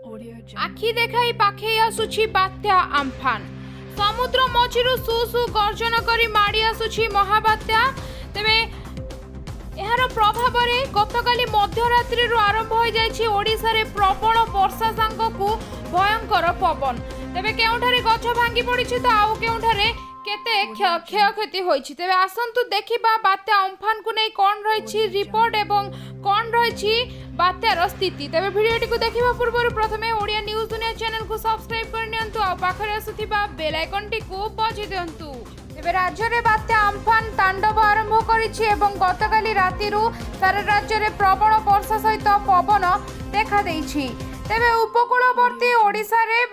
आखि देखाई पाखे आसुछि बात्या आम्फान समुद्र मझिरु सुसु गर्जन करी माड़ी आसुछि महाबात्या। तेबे एहार प्रभाव रे गतकाली मध्यरात्रि आरंभ हो जाइछि ओडिसा रे प्रबल वर्षा सांगकु भयंकर पवन। तेबे केउठारे गछ भांगी पड़िछि तो आउ केउठारे केते क्षयक्षति होइछि। तेबे आसंतु देखिबा बात्या अम्फान को नै कोन रहिछि रिपोर्ट एवं कोन रहिछि बात्यार स्थिति। तेबे भिडियोटी को देखिबा पूर्व प्रथमे ओडिया न्यूज दुनिया चैनल को सब्सक्राइब कर नियंतु आ पाखरे आसुथिबा बेल आइकन टी को बजाइ दियंतु। तेबे राज्य रे बात्या अम्फान तांडव आरंभ करिछि एवं गतकाली रातिरु सारा राज्य रे प्रबल वर्षा सहित पवन देखा देइछि। तेबे उपकूलवर्ती ओडिसा रे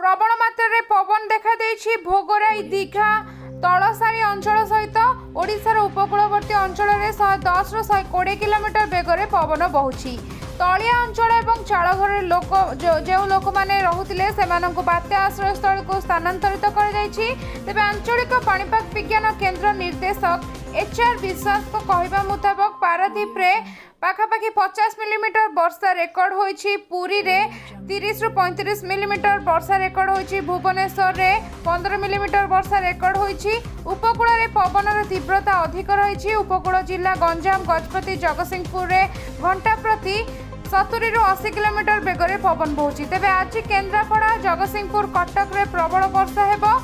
प्रबल मात्रा रे पवन देखा देइछि। भोगराई दीघा तलसारी अंचल सहित ओडिशार उपकूलवर्ती अंचल रे 110 रु 120 किलोमीटर बेगरे पवन बहुछि। तलिया अंचल एवं चालघर लोक जो लोक माने रहुतिले सेमानंकु बात्या आश्रय स्थल को स्थानांतरित कर जाइछि। तेबे आंचलिक पाणीपाग विज्ञान केंद्र निर्देशक HR विश्वास को कहवा मुताबक पारादीप रे पाखापाखि 50 मिलीमीटर वर्षा रेकर्ड होइछि। पुरी रे 30 रु 35 मिलीमीटर वर्षा रेकर्ड होइछि। भुवनेश्वर रे 15 मिलीमीटर वर्षा रेकर्ड होइछि। उपकूल रे पवनर तीव्रता अधिक रहिछि। उपकूल जिला गंजाम गजपति जगतसिंहपुर रे घंटा प्रति 70 रु 80 किलोमीटर बेगरे पवन बहुछि। तेबे आज केन्द्रापड़ा जगतसिंहपुर कटक रे प्रबल वर्षा हेबो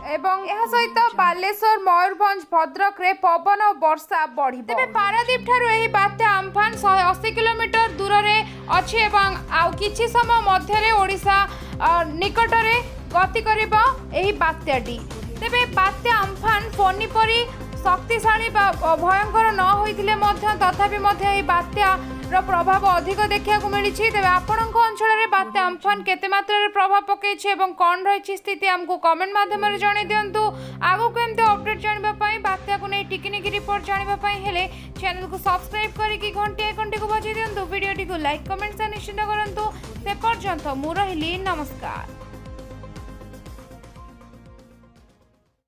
एवं यह सहित बालेश्वर मयूरभंज भद्रक रे पवन वर्षा बढ़ी। तेबे पारादीप ठारू एही बात्या अम्फान 180 किलोमीटर दूर रे अछि एवं आउ किछि समय मध्य रे ओडिशा निकट रे गति करिबा एही बात्याटी। तेबे बात्या अम्फान फोनी परी शक्तिशाली भयंकर न होइथिले मध्य तथापि मध्य एही बात्या रो प्रभाव अधिक देखिया को मिली। तेबे आपणक अंचल रे बात्या अम्फान केते मात्रा रे प्रभाव पकेछि एवं कोन रहिछि स्थिति हमकु कमेंट माध्यम रे जणाइ दियंतु। आगो को एमते अपडेट जानिबा पई बात्या को नै टिकिनिकी रिपोर्ट जानिबा पई हेले चैनल को सब्सक्राइब करिकि घंटी आइकन को बजाइ दियंतु। वीडियो को लाइक कमेंट से निश्चित करंतु। से पर्यंत मु रहिली नमस्कार।